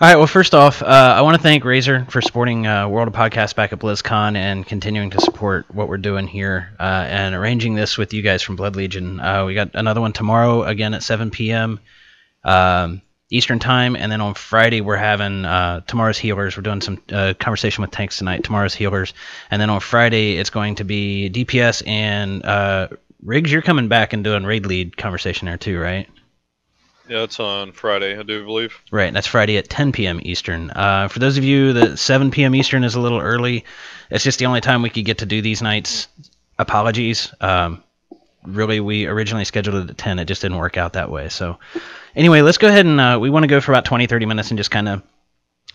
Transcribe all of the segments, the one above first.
All right. Well, first off, I want to thank Razer for supporting World of Podcasts back at BlizzCon and continuing to support what we're doing here and arranging this with you guys from Blood Legion. We got another one tomorrow, again at 7 p.m. Eastern Time, and then on Friday we're having tomorrow's Healers. We're doing some conversation with tanks tonight. Tomorrow's Healers, and then on Friday it's going to be DPS and Riggs. You're coming back and doing raid lead conversation there too, right? Yeah, it's on Friday, I do believe. Right, that's Friday at 10 p.m. Eastern. For those of you that 7 p.m. Eastern is a little early, it's just the only time we could get to do these nights. Apologies. Really, we originally scheduled it at 10. It just didn't work out that way. So anyway, let's go ahead and we want to go for about 20-30 minutes and just kind of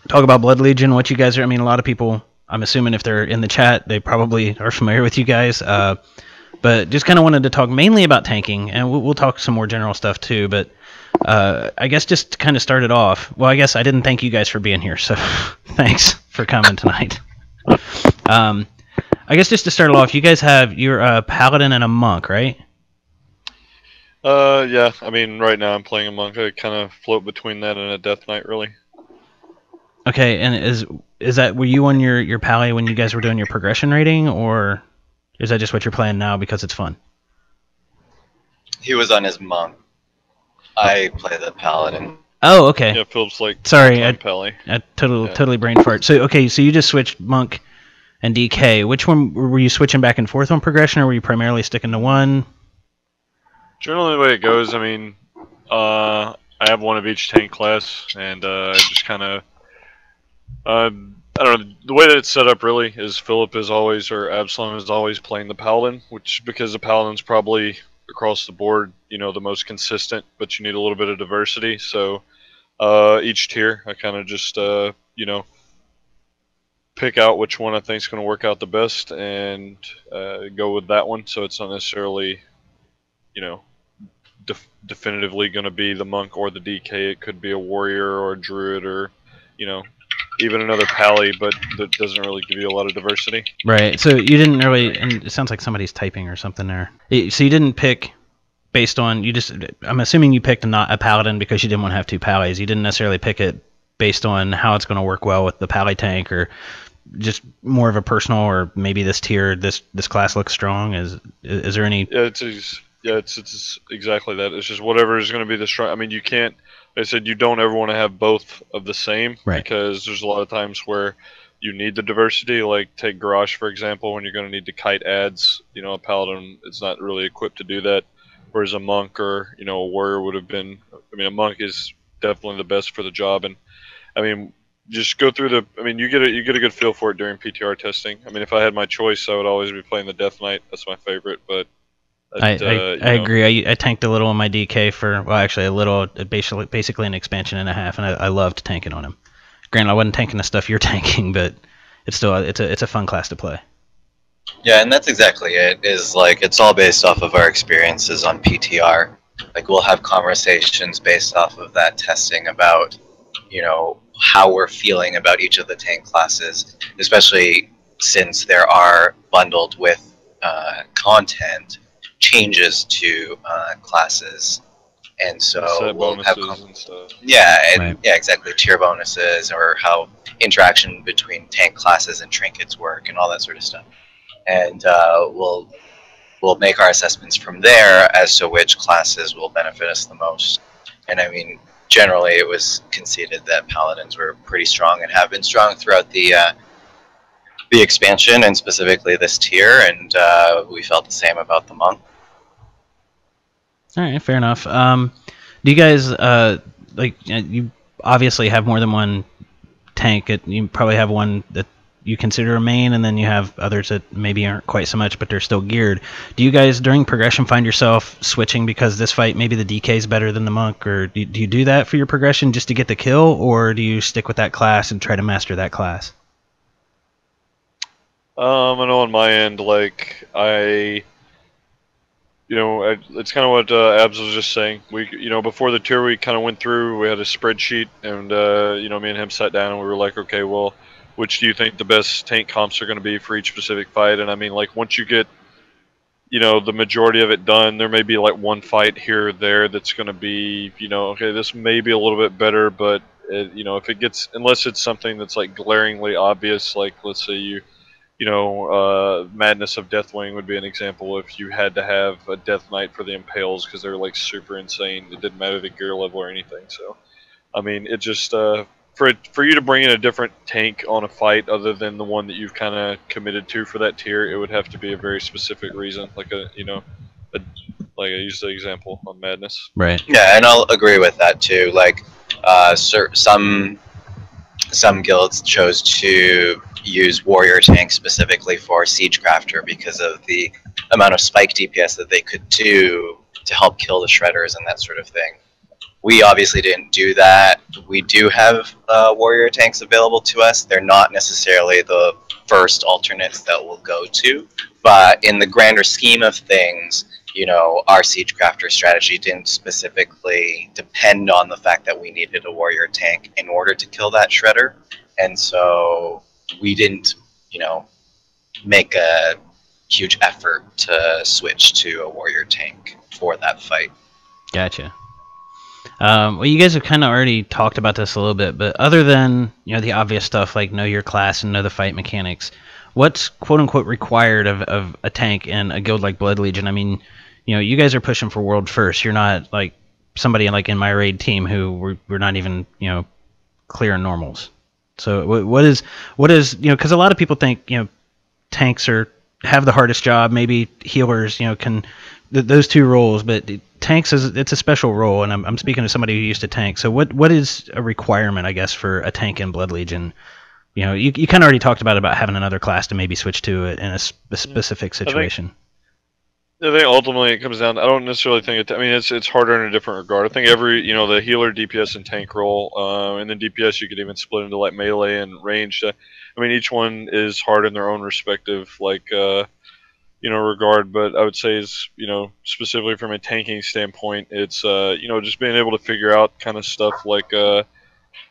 talk about Blood Legion, what you guys are. I mean, a lot of people, I'm assuming if they're in the chat, they probably are familiar with you guys. But just kind of wanted to talk mainly about tanking, and we'll talk some more general stuff too. But I guess just to kind of start it off, well, I guess I didn't thank you guys for being here, so thanks for coming tonight. I guess just to start it off, you guys you're a Paladin and a Monk, right? Yeah, I mean, right now I'm playing a Monk. I kind of float between that and a Death Knight, really. Okay, and is that, were you on your Pally when you guys were doing your progression rating, or is that just what you're playing now because it's fun? He was on his Monk. I play the Paladin. Oh, okay. Yeah, Phil's like sorry, I Pally. totally brain fart. So okay, so you just switched Monk and DK. Which one were you switching back and forth on progression, or were you primarily sticking to one? Generally, the way it goes, I mean, I have one of each tank class, and I just kind of, I don't know, the way that it's set up really is Philip is always, or Absalom is always playing the Paladin, which, because the Paladin's probably across the board, you know, the most consistent, but you need a little bit of diversity. So each tier, I kind of just, you know, pick out which one I think is going to work out the best and go with that one. So it's not necessarily, you know, definitively going to be the Monk or the DK. It could be a Warrior or a Druid or, you know, even another Pally, but that doesn't really give you a lot of diversity. Right. So you didn't really, and it sounds like somebody's typing or something there. So you didn't pick based on, I'm assuming you picked not a Paladin because you didn't want to have two Pallies. You didn't necessarily pick it based on how it's going to work well with the Pally tank, or just more of a personal, or maybe this tier, this class looks strong. Is there any? Yeah, it's exactly that. It's just whatever is going to be the strong. I mean, you can't. Like I said, you don't ever want to have both of the same, right? Because there's a lot of times where you need the diversity. Like take Garrosh for example, when you're going to need to kite adds. You know, a Paladin is not really equipped to do that, whereas a Monk or, you know, a Warrior would have been. I mean, a Monk is definitely the best for the job, and I mean, just go through the. I mean, you get a good feel for it during PTR testing. I mean, if I had my choice, I would always be playing the Death Knight. That's my favorite, but. I agree. I tanked a little on my DK for, well, actually a little, basically an expansion and a half, and I loved tanking on him. Granted, I wasn't tanking the stuff you're tanking, but it's still it's a fun class to play. Yeah, and that's exactly it. Is like it's all based off of our experiences on PTR. Like we'll have conversations based off of that testing about, you know, how we're feeling about each of the tank classes, especially since there are bundled with content changes to classes, and so we'll have and stuff. Yeah, and right. Yeah, exactly, tier bonuses, or how interaction between tank classes and trinkets work, and all that sort of stuff. And we'll make our assessments from there as to which classes will benefit us the most. And I mean, generally, it was conceded that Paladins were pretty strong and have been strong throughout the expansion, and specifically this tier, and we felt the same about the Monk. All right, fair enough. Do you guys like, you obviously have more than one tank? You probably have one that you consider a main, and then you have others that maybe aren't quite so much, but they're still geared. Do you guys during progression find yourself switching because this fight maybe the DK is better than the Monk, or do you do that for your progression just to get the kill, or do you stick with that class and try to master that class? I know on my end, like you know, it's kind of what Abs was just saying. You know, before the tour, we kind of went through. We had a spreadsheet, and you know, me and him sat down, and we were like, okay, well, which do you think the best tank comps are going to be for each specific fight? And I mean, like, once you get, you know, the majority of it done, there may be like one fight here or there that's going to be, you know, okay, this may be a little bit better, but you know, if it gets, unless it's something that's like glaringly obvious, like let's say Madness of Deathwing would be an example. If you had to have a Death Knight for the Impales because they're like super insane, it didn't matter the gear level or anything. So, I mean, it just for you to bring in a different tank on a fight other than the one that you've kind of committed to for that tier, it would have to be a very specific reason, like like I used the example on Madness. Right. Yeah, and I'll agree with that too. Like, some guilds chose to use warrior tanks specifically for Siegecrafter because of the amount of spike DPS that they could do to help kill the shredders and that sort of thing. We obviously didn't do that. We do have warrior tanks available to us. They're not necessarily the first alternates that we'll go to, but in the grander scheme of things, you know, our Siegecrafter strategy didn't specifically depend on the fact that we needed a warrior tank in order to kill that shredder, and so we didn't, you know, make a huge effort to switch to a warrior tank for that fight. Gotcha. Well, you guys have kind of already talked about this a little bit, but other than, you know, the obvious stuff like know your class and know the fight mechanics, what's quote unquote required of a tank in a guild like Blood Legion? I mean, you know, you guys are pushing for world first. You're not like somebody like in my raid team who we're not even, you know, clearing normals. So what is you know, because a lot of people think, you know, tanks have the hardest job. Maybe healers, you know, can those two roles, but tanks it's a special role, and I'm speaking to somebody who used to tank. So what is a requirement, I guess, for a tank in Blood Legion? You know, you kind of already talked about having another class to maybe switch to it in a specific situation. I think ultimately it comes down to, I don't necessarily think I mean, it's harder in a different regard. I think you know, the healer, DPS, and tank role, and then DPS you could even split into like melee and ranged. I mean, each one is hard in their own respective, like, you know, regard, but I would say is, you know, specifically from a tanking standpoint, it's, you know, just being able to figure out kind of stuff like, you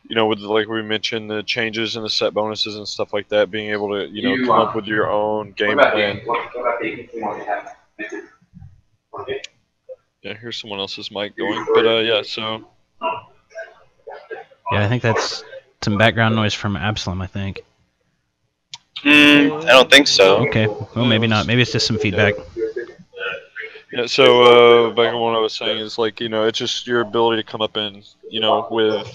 know, with like we mentioned, the changes and the set bonuses and stuff like that, being able to, you know, come up with your own game plan. Yeah, here's someone else's mic going, but yeah, so. Yeah, I think that's some background noise from Absalom, I think. I don't think so. Okay, well, maybe not. Maybe it's just some feedback. Yeah, so back on what I was saying is, like, you know, it's just your ability to come up and, you know, with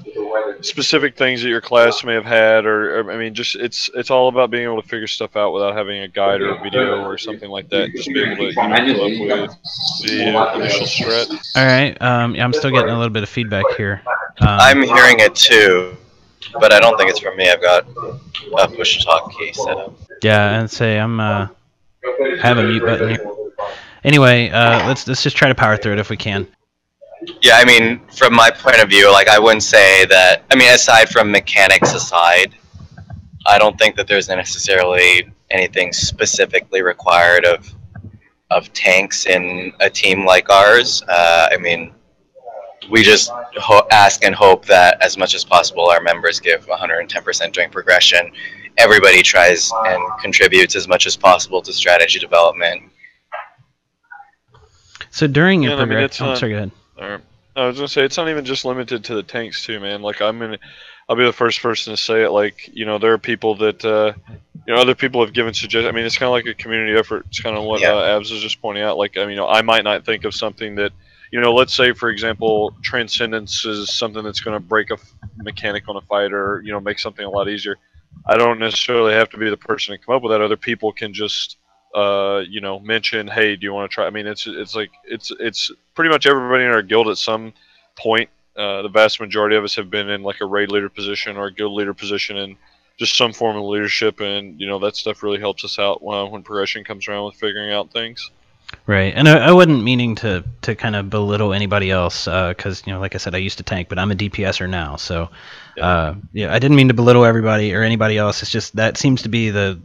specific things that your class may have had, or I mean, just it's all about being able to figure stuff out without having a guide or a video or something like that. Just be able to, you know, come up with the initial strat. All right, yeah, I'm still getting a little bit of feedback here. I'm hearing it too, but I don't think it's from me. I've got a push to talk key set up. Yeah, I'd say I'm have a mute button here. Anyway, let's just try to power through it if we can. Yeah, I mean, from my point of view, like, I wouldn't say that. I mean, aside from mechanics aside, I don't think that there's necessarily anything specifically required of tanks in a team like ours. I mean, we just ask and hope that as much as possible our members give 110% during progression. Everybody tries and contributes as much as possible to strategy development. So during your progression, sorry, go ahead. I was gonna say, it's not even just limited to the tanks too, man. Like, I'll be the first person to say it. Like, you know, there are people that, you know, other people have given suggestions. I mean, it's kind of like a community effort. It's kind of what Abs was just pointing out. Like, I mean, you know, I might not think of something that, you know, let's say, for example, Transcendence is something that's going to break a mechanic on a fight, or, you know, make something a lot easier. I don't necessarily have to be the person to come up with that. Other people can just, you know, mention, hey, do you want to try? I mean, it's like it's pretty much everybody in our guild at some point. The vast majority of us have been in like a raid leader position or a guild leader position, and just some form of leadership, and, you know, that stuff really helps us out when progression comes around with figuring out things. Right, and I wasn't meaning to kind of belittle anybody else, because, you know, like I said, I used to tank, but I'm a DPSer now, so yeah, I didn't mean to belittle everybody or anybody else. It's just that seems to be the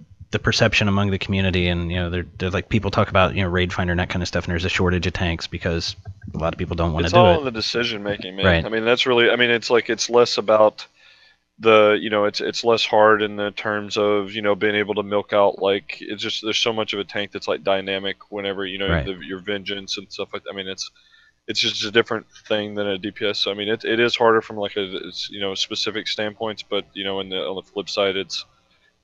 perception among the community, and, you know, they're like, people talk about, you know, raid finder and that kind of stuff, and there's a shortage of tanks because a lot of people don't want to do it. It's all in the decision making, man. Right. I mean, that's really, I mean, it's like, it's less about the, you know, it's less hard in the terms of, you know, being able to milk out, like, it's just, there's so much of a tank that's like dynamic whenever, you know, Right. your vengeance and stuff like that. I mean, it's it's just a different thing than a DPS. So, I mean, it is harder from like specific standpoints, but on the flip side, it's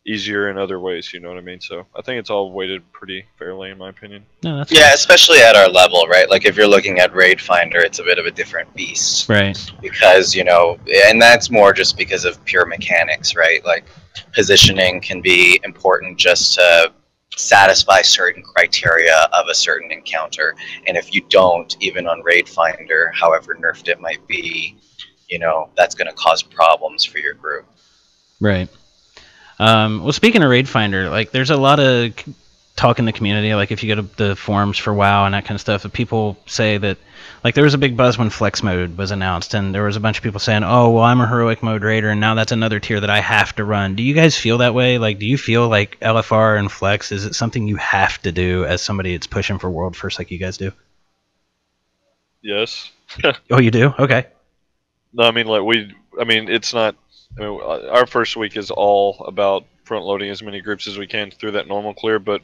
easier in other ways. You know what I mean? So I think it's all weighted pretty fairly, in my opinion. No, that's Yeah, especially at our level, right? Like if you're looking at Raid Finder, it's a bit of a different beast. right. Because, and that's more just because of pure mechanics, right? Like positioning can be important just to satisfy certain criteria of a certain encounter. And if you don't, even on Raid Finder, however nerfed it might be, that's going to cause problems for your group. Right. Well, speaking of Raid Finder, like there's a lot of talk in the community. Like if you go to the forums for WoW and that kind of stuff, people say that like there was a big buzz when Flex mode was announced, and there was a bunch of people saying, "Oh, well, I'm a heroic mode raider, and now that's another tier that I have to run." Do you guys feel that way? Like, do you feel like LFR and Flex is it something you have to do as somebody that's pushing for World First like you guys do? Yes. Oh, you do? Okay. No, I mean it's not. Our first week is all about front loading as many groups as we can through that normal clear, but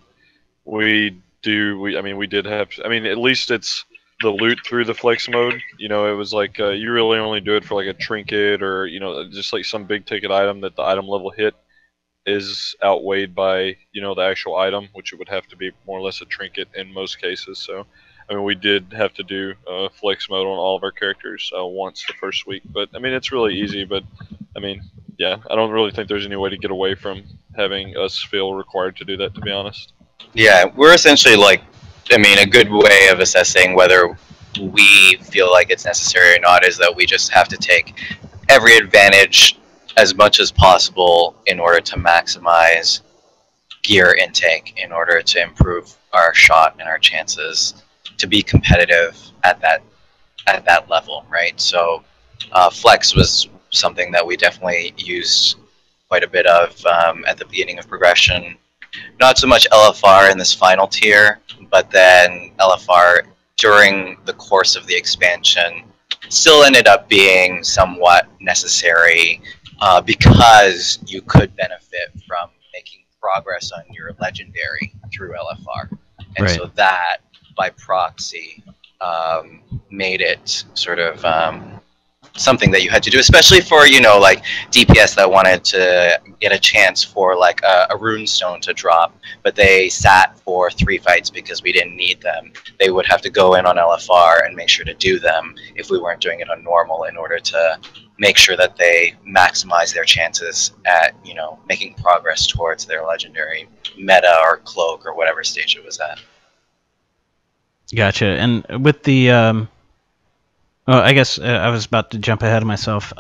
we did have. I mean, at least it's the loot through the flex mode. It was like you really only do it for like a trinket or just like some big ticket item that the item level hit is outweighed by the actual item, which it would have to be more or less a trinket in most cases. So I mean, we did have to do flex mode on all of our characters once the first week, but I mean it's really easy. But I mean, yeah, I don't really think there's any way to get away from having us feel required to do that, to be honest. Yeah, we're essentially a good way of assessing whether we feel like it's necessary or not is that we just have to take every advantage as much as possible in order to maximize gear intake, in order to improve our shot and our chances to be competitive at that level, right? So Flex was something that we definitely used quite a bit of at the beginning of progression. Not so much LFR in this final tier, but then LFR during the course of the expansion still ended up being somewhat necessary because you could benefit from making progress on your legendary through LFR. And Right. so that, by proxy, made it sort of something that you had to do, especially for like DPS that wanted to get a chance for like a rune stone to drop, but they sat for 3 fights because we didn't need them. They would have to go in on LFR and make sure to do them if we weren't doing it on normal, in order to make sure that they maximize their chances at making progress towards their legendary meta or cloak or whatever stage it was at. Gotcha. And with the well, I guess I was about to jump ahead of myself.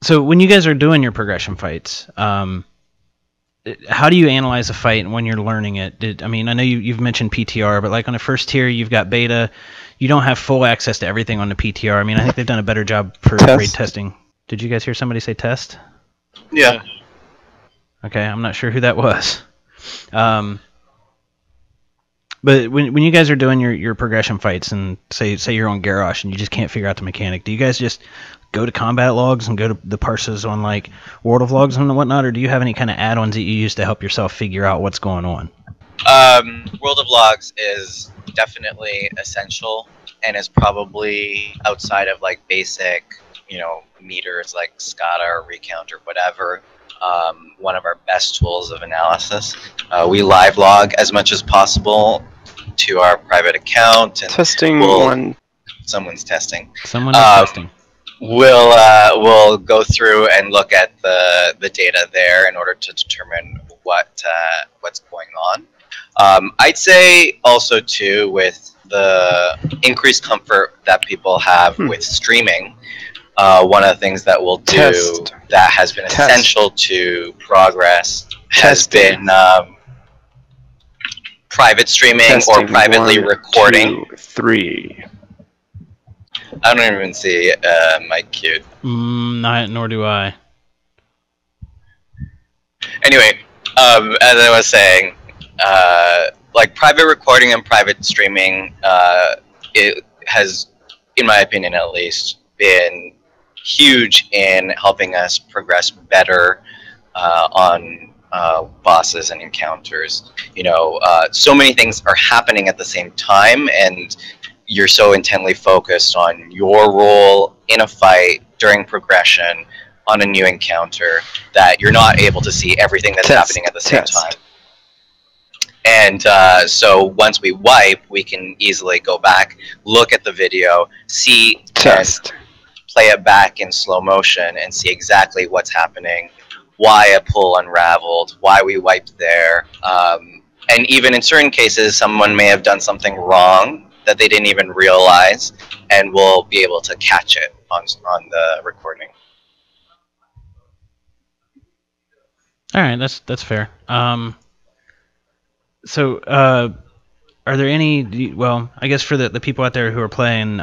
So when you guys are doing your progression fights, how do you analyze a fight when you're learning it? I mean, I know you've mentioned PTR, but like on the first tier, you've got beta. You don't have full access to everything on the PTR. I mean, I think they've done a better job for raid testing. Did you guys hear somebody say test? Yeah. Okay, I'm not sure who that was. But when you guys are doing your progression fights, and say you're on Garrosh and you just can't figure out the mechanic, do you guys just go to combat logs and go to the parsers on like World of Logs and whatnot, or do you have any kind of add-ons that you use to help yourself figure out what's going on? World of Logs is definitely essential, and is probably outside of like basic, meters like SCADA or Recount or whatever, one of our best tools of analysis. We live log as much as possible to our private account. And testing one. Someone's testing. Someone is testing. We'll go through and look at the data there in order to determine what's going on. I'd say also too, with the increased comfort that people have with streaming, one of the things that we'll do that has been essential to progress has been private streaming or privately recording. 1, 2, 3. I don't even see Mike cute. Nor do I. Anyway, as I was saying, like private recording and private streaming, it has, in my opinion at least, been huge in helping us progress better on bosses and encounters. So many things are happening at the same time, and you're so intently focused on your role in a fight during progression on a new encounter that you're not able to see everything that's happening at the same time. And so once we wipe, we can easily go back, look at the video, see and play it back in slow motion and see exactly what's happening, why a pull unraveled, why we wiped there. And even in certain cases, someone may have done something wrong that they didn't even realize, and we'll be able to catch it on the recording. All right, that's fair. So, are there any? Well, I guess for the people out there who are playing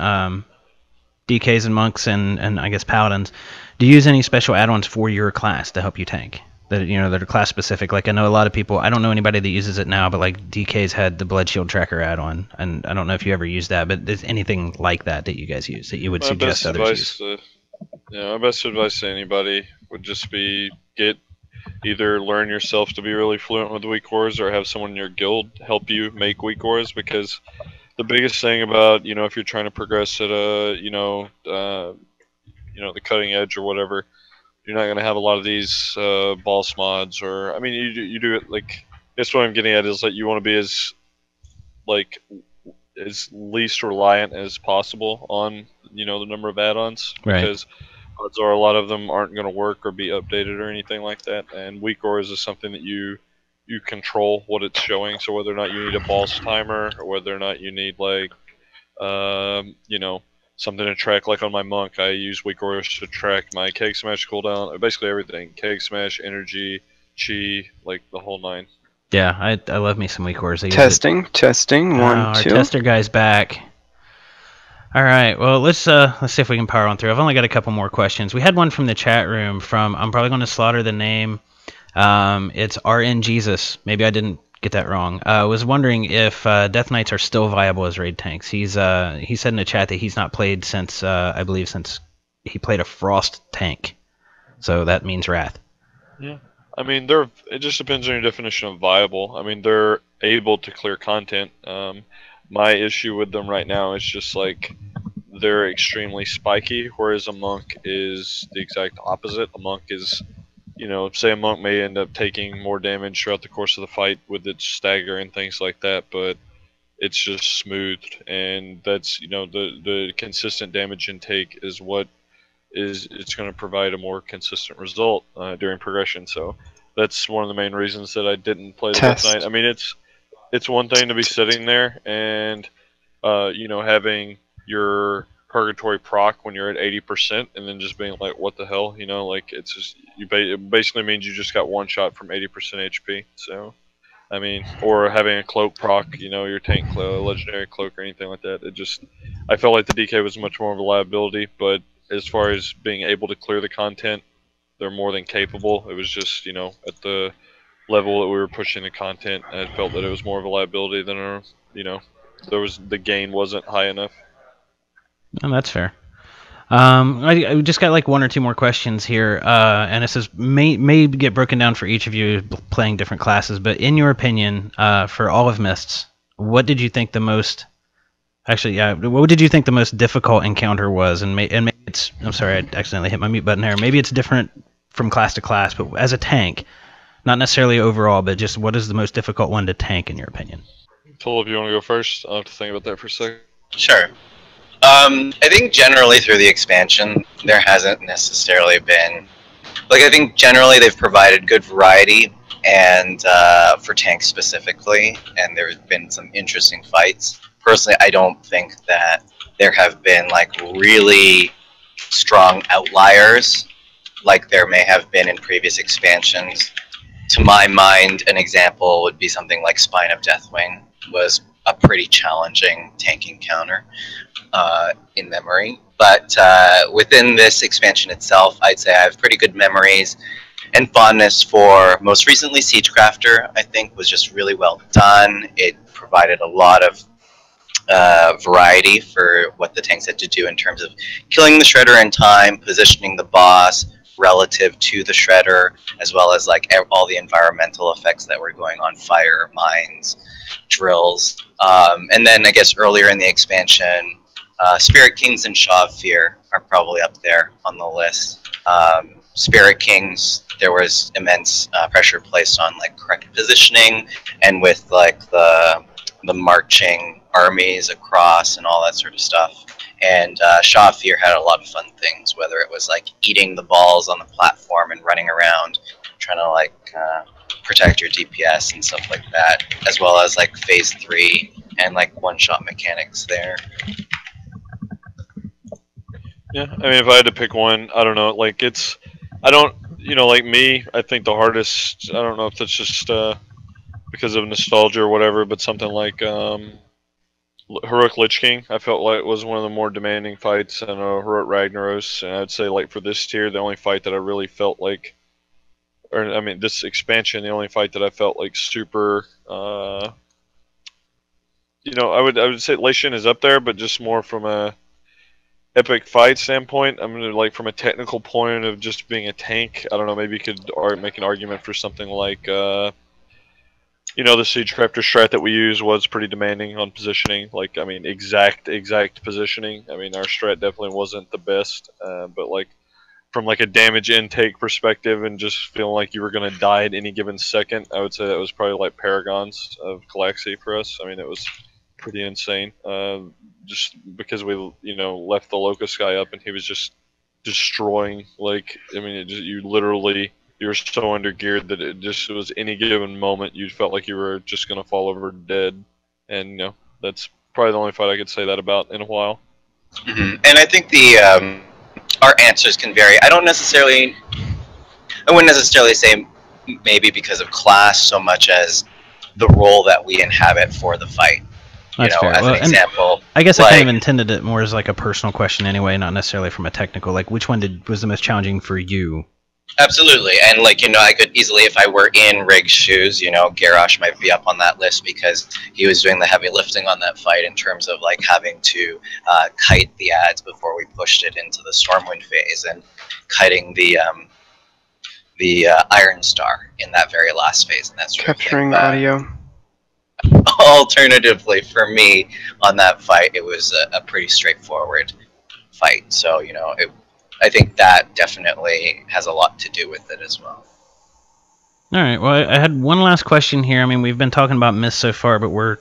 DKs and monks and I guess paladins, do you use any special add-ons for your class to help you tank? That that are class specific. Like I know a lot of people. I don't know anybody that uses it now, but like DKs had the Blood Shield Tracker add-on, and I don't know if you ever used that. But is anything like that you guys use that you would suggest others use? My best advice to anybody would just be either learn yourself to be really fluent with weak auras or have someone in your guild help you make weak auras, because the biggest thing about if you're trying to progress at a the cutting edge or whatever, you're not going to have a lot of these boss mods, or I mean you do it like, that's what I'm getting at, is that you want to be as least reliant as possible on the number of add-ons, right? Because odds are a lot of them aren't going to work or be updated or anything like that. And weak auras is something that you control what it's showing. So whether or not you need a boss timer, or whether or not you need something to track, like on my monk, I use weak auras to track my keg smash cooldown, basically everything, keg smash, energy, chi, like the whole nine. Yeah, I love me some weak auras. Testing, 1, 2. Our tester guy's back. All right, well, let's see if we can power on through. I've only got a couple more questions. We had one from the chat room I'm probably going to slaughter the name. It's RN Jesus. Maybe I didn't get that wrong. I was wondering if Death Knights are still viable as raid tanks. He said in the chat that he's not played since, I believe, since he played a Frost tank. So that means Wrath. Yeah. I mean, it just depends on your definition of viable. I mean, they're able to clear content. My issue with them right now is just they're extremely spiky, whereas a monk is the exact opposite. A monk is, say a monk may end up taking more damage throughout the course of the fight with its stagger and things like that, but it's just smoothed, and that's, the consistent damage intake is what it's going to provide a more consistent result during progression. So that's one of the main reasons that I didn't play the Death Knight. I mean, it's one thing to be sitting there and having your purgatory proc when you're at 80% and then just being like, what the hell, it's just, it basically means you just got one shot from 80% HP. So I mean, or having a cloak proc, your tank legendary cloak or anything like that. I felt like the DK was much more of a liability, but as far as being able to clear the content, they're more than capable. It was just, at the level that we were pushing the content, I felt that it was more of a liability than the gain wasn't high enough. Oh, that's fair. I just got one or two more questions here, and it says may get broken down for each of you playing different classes, but in your opinion, for all of Mists, what did you think the most? Actually, yeah, what did you think the most difficult encounter was? And maybe it's, I'm sorry, I accidentally hit my mute button there. Maybe it's different from class to class, but as a tank, not necessarily overall, but just what is the most difficult one to tank in your opinion? Philip, you want to go first? I'll have to think about that for a second. Sure. I think generally through the expansion, there hasn't necessarily been... I think generally they've provided good variety, and for tanks specifically, and there's been some interesting fights. Personally, I don't think that there have been, really strong outliers like there may have been in previous expansions. To my mind, an example would be something like Spine of Deathwing was a pretty challenging tank encounter in memory. But within this expansion itself, I'd say I have pretty good memories and fondness for, most recently, Siegecrafter, I think, was just really well done. It provided a lot of variety for what the tanks had to do in terms of killing the Shredder in time, positioning the boss, relative to the shredder, as well as like all the environmental effects that were going on: fire, mines, drills. And then I guess earlier in the expansion, Spirit Kings and Shaw of Fear are probably up there on the list. Spirit Kings, there was immense pressure placed on like correct positioning, and with like the marching armies across and all that sort of stuff. And Shaw of Fear had a lot of fun things, whether it was like eating the balls on the platform and running around trying to like protect your DPS and stuff like that, as well as like Phase 3 and like one-shot mechanics there. Yeah, I mean, if I had to pick one, I don't know. Like, I don't, like me, I think the hardest, I don't know if that's just because of nostalgia or whatever, but something like Heroic Lich King, I felt like was one of the more demanding fights in Heroic Ragnaros. And I'd say, like, for this tier, the only fight that I really felt like, or I mean, this expansion, the only fight that I felt like super, I would say Lich King is up there, but just more from a epic fight standpoint. I'm gonna like from a technical point of just being a tank. I don't know. Maybe you could make an argument for something like, the Siege Crafter strat that we use was pretty demanding on positioning. Like, I mean, exact positioning. I mean, our strat definitely wasn't the best, but like from like a damage intake perspective and just feeling like you were gonna die at any given second, I would say that was probably like Paragons of Calaxy for us. I mean, it was pretty insane. Just because we, left the Locust guy up and he was just destroying. Like, I mean, you were so under geared that it just was any given moment you felt like you were just gonna fall over dead. And that's probably the only fight I could say that about in a while. Mm-hmm. And I think our answers can vary. I wouldn't necessarily say maybe because of class so much as the role that we inhabit for the fight. That's fair. As an example, I guess I kind of intended it more as like a personal question anyway, not necessarily from a technical. Like, which one was the most challenging for you? Absolutely, and I could easily, if I were in Rig's shoes, Garrosh might be up on that list because he was doing the heavy lifting on that fight in terms of like having to kite the ads before we pushed it into the Stormwind phase, and kiting the Iron Star in that very last phase, and that's capturing audio. Alternatively, for me on that fight, it was a pretty straightforward fight. So I think that definitely has a lot to do with it as well. All right. Well, I had one last question here. I mean, we've been talking about Myst so far, but we're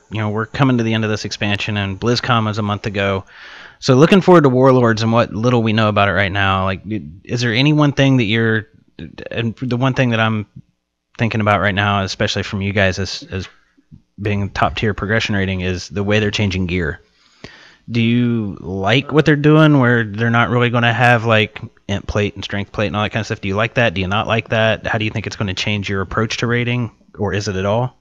coming to the end of this expansion, and BlizzCon was a month ago. So looking forward to Warlords and what little we know about it right now. Like, is there any one thing that and the one thing that I'm thinking about right now, especially from you guys as being top tier progression rating, is the way they're changing gear. Do you like what they're doing where they're not really going to have like int plate and strength plate and all that kind of stuff? Do you like that? Do you not like that? How do you think it's going to change your approach to rating, or is it at all?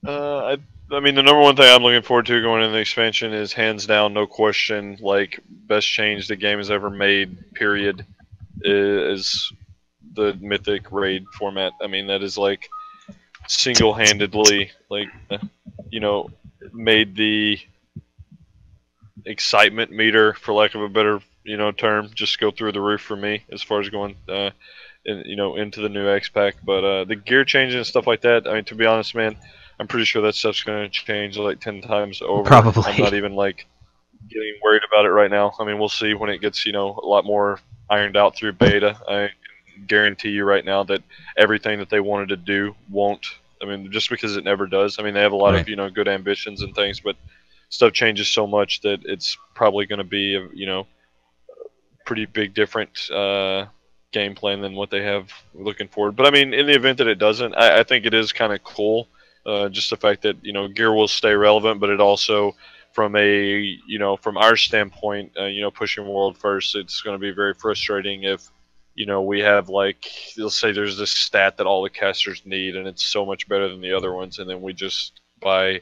I mean, the number one thing I'm looking forward to going into the expansion is hands down, no question, like best change the game has ever made, period, is the Mythic raid format. I mean, that is like single-handedly like made the excitement meter, for lack of a better term, just go through the roof for me as far as going into the new X pack. But the gear changes and stuff like that, I mean, to be honest, man, I'm pretty sure that stuff's going to change like 10 times over. Probably. I'm not even like getting worried about it right now. I mean, we'll see when it gets a lot more ironed out through beta. I guarantee you right now that everything that they wanted to do won't. I mean, just because it never does. I mean, they have a lot of good ambitions and things, but stuff changes so much that it's probably going to be a pretty big different game plan than what they have looking forward. But I mean, in the event that it doesn't, I think it is kind of cool. Just the fact that gear will stay relevant, but it also, from a from our standpoint, pushing world first, it's going to be very frustrating if we have like, let's say there's this stat that all the casters need and it's so much better than the other ones, and then we just by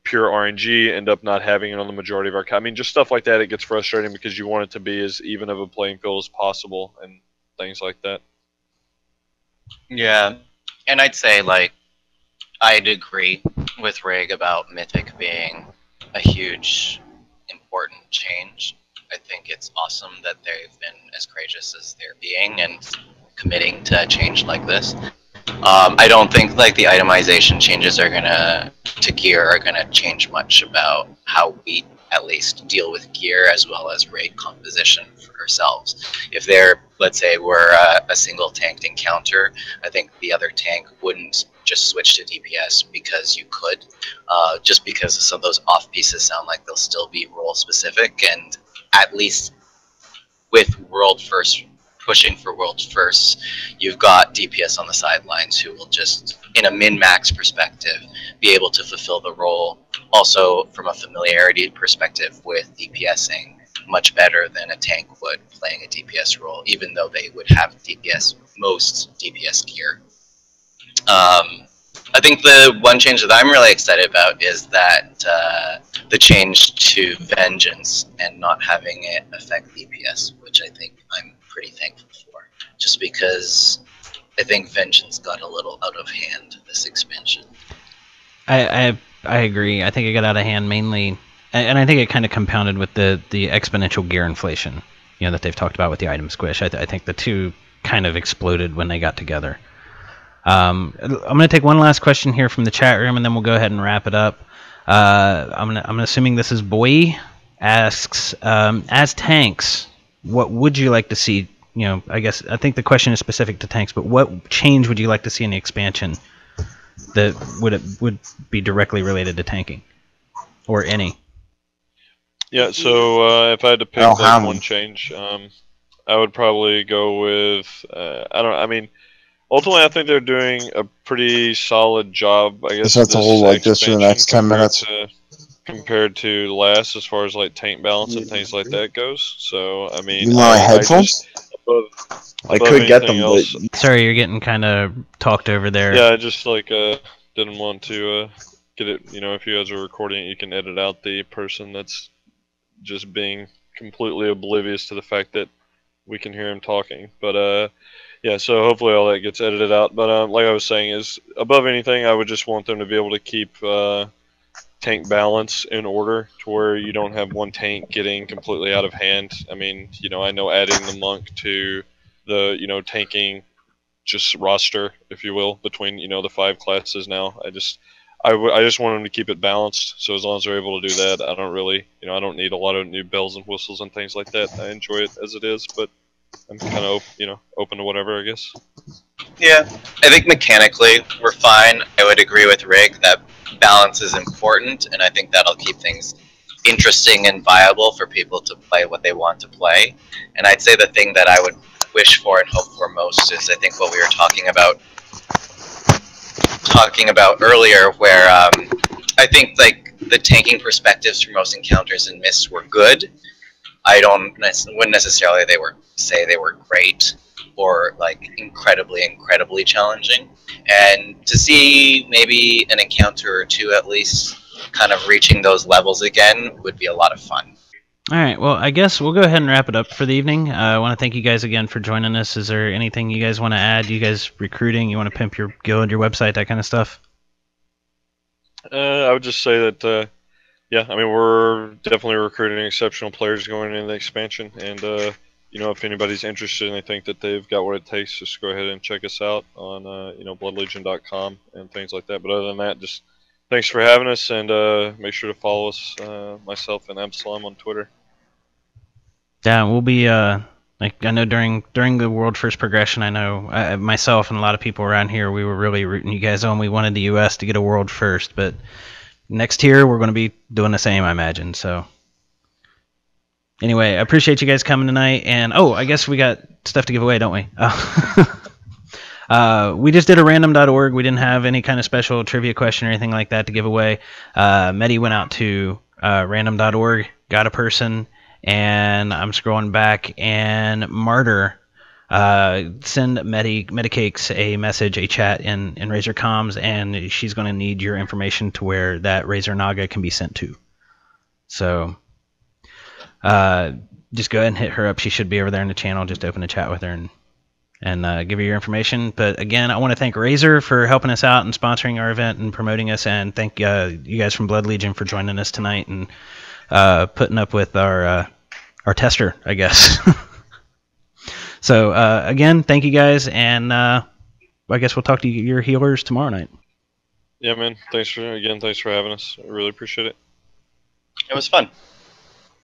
pure RNG end up not having it on the majority of our. I mean, just stuff like that. It gets frustrating because you want it to be as even of a playing field as possible and things like that. Yeah, and I'd say like I'd agree with Rig about Mythic being a huge, important change. I think it's awesome that they've been as courageous as they're being and committing to a change like this. I don't think like the itemization changes are to gear are gonna change much about how we at least deal with gear as well as raid composition for ourselves. If there, let's say, were a single tanked encounter, I think the other tank wouldn't just switch to DPS because you could, just because some of those off pieces sound like they'll still be role specific, and at least with world first pushing for world first, you've got DPS on the sidelines who will just, in a min-max perspective, be able to fulfill the role. Also, from a familiarity perspective with DPSing, much better than a tank would playing a DPS role, even though they would have most DPS gear. I think the one change that I'm really excited about is that the change to Vengeance and not having it affect DPS, which I think I'm pretty thankful for, just because I think Vengeance got a little out of hand this expansion. I agree. I think it got out of hand mainly, and I think it kind of compounded with the exponential gear inflation, that they've talked about with the item squish. I think the two kind of exploded when they got together. I'm going to take one last question here from the chat room, and then we'll go ahead and wrap it up. I'm assuming this is Boy asks, as tanks, what would you like to see? I think the question is specific to tanks, but what change would you like to see in the expansion that would be directly related to tanking, or any? Yeah, so if I had to pick one change, I would probably go with ultimately, I think they're doing a pretty solid job. I guess that's a whole like this for the next 10 minutes compared to last, as far as like tank balance and things like that goes. So I mean, you want my headphones? I could get them. But... Sorry, you're getting kind of talked over there. Yeah, I just didn't want to get it. If you guys are recording it, you can edit out the person that's just being completely oblivious to the fact that we can hear him talking. But yeah, so hopefully all that gets edited out. But like I was saying, is above anything, I would just want them to be able to keep tank balance in order to where you don't have one tank getting completely out of hand. I mean, I know adding the monk to the tanking just roster, if you will, between the 5 classes now. I just want them to keep it balanced. So as long as they're able to do that, I don't really I don't need a lot of new bells and whistles and things like that. I enjoy it as it is, but I'm kind of open to whatever, I guess. Yeah, I think mechanically we're fine. I would agree with Rig that balance is important, and I think that'll keep things interesting and viable for people to play what they want to play. And I'd say the thing that I would wish for and hope for most is, I think, what we were talking about earlier, where I think like the tanking perspectives for most encounters in Mist were good. Wouldn't necessarily say they were great or like incredibly challenging. And to see maybe an encounter or two at least kind of reaching those levels again would be a lot of fun. All right, well, I guess we'll go ahead and wrap it up for the evening. I want to thank you guys again for joining us. Is there anything you guys want to add? You guys recruiting? You want to pimp your guild, your website, that kind of stuff? I would just say that yeah, I mean, we're definitely recruiting exceptional players going into the expansion, and if anybody's interested and they think that they've got what it takes, just go ahead and check us out on bloodlegion.com and things like that. But other than that, just thanks for having us, and make sure to follow us, myself and Absalom, on Twitter. Yeah, we'll be like, I know during the World First Progression, I know myself and a lot of people around here, we were really rooting you guys on. We wanted the U.S. to get a World First, but next year we're going to be doing the same, I imagine. So anyway, I appreciate you guys coming tonight, and I guess we got stuff to give away, don't we? We just did a random.org. We didn't have any kind of special trivia question or anything like that to give away. Medi went out to random.org, got a person, and I'm scrolling back, and Martyr send Medicakes a message, a chat in Razor Comms, and she's going to need your information to where that Razor Naga can be sent to. So just go ahead and hit her up. She should be over there in the channel. Just open a chat with her and give her your information. But again, I want to thank Razor for helping us out and sponsoring our event and promoting us, and thank you guys from Blood Legion for joining us tonight and putting up with our our tester, I guess. So again, thank you guys, and I guess we'll talk to your healers tomorrow night. Yeah, man. Thanks for having us. I really appreciate it. It was fun.